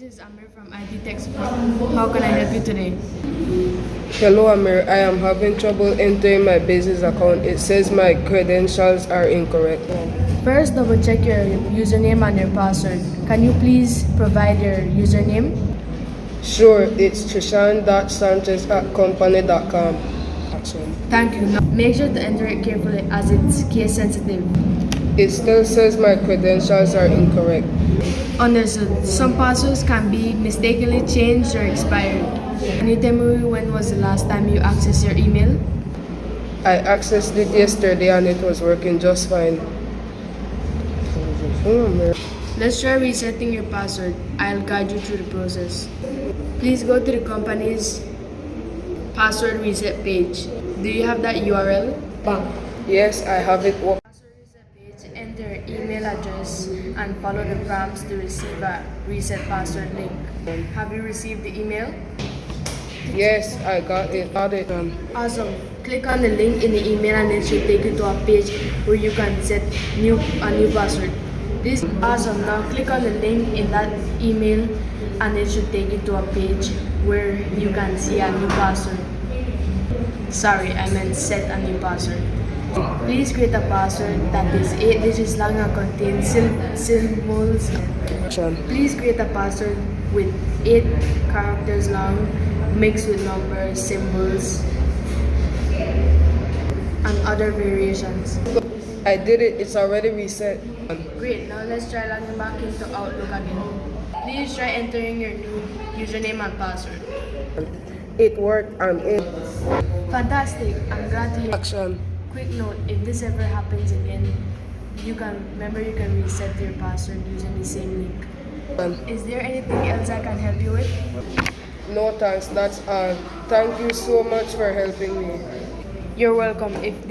This is Amir from IT Tech Support. How can I help you today? Hello Amir, I am having trouble entering my business account. It says my credentials are incorrect. First, double check your username and your password. Can you please provide your username? Sure, it's trishan.sanchez@company.com. Action. Thank you. Now, make sure to enter it carefully as it's case sensitive. It still says my credentials are incorrect. Understood. Some passwords can be mistakenly changed or expired. Can you tell me when was the last time you accessed your email? I accessed it yesterday and it was working just fine. Let's try resetting your password. I'll guide you through the process. Please go to the company's password reset page. Do you have that URL? Yes, I have it. Password reset page, enter email address and follow the prompts to receive a reset password link. Have you received the email? Yes, I got it. Awesome. Click on the link in the email and it should take you to a page where you can set a new password. This is awesome. Now click on the link in that email and it should take you to a page where you can see a new password. Sorry, I meant set a new password. Please create a password that is 8 digits long and contains symbols. Please create a password with 8 characters long, mixed with numbers, symbols, and other variations. I did it. It's already reset. Great, now let's try logging back into Outlook again. Please try entering your new username and password. It worked. I'm in. Fantastic, I'm glad to hear. Action. Quick note, if this ever happens again, you can reset your password using the same link. Is there anything else I can help you with? No thanks, that's all. Thank you so much for helping me. You're welcome. If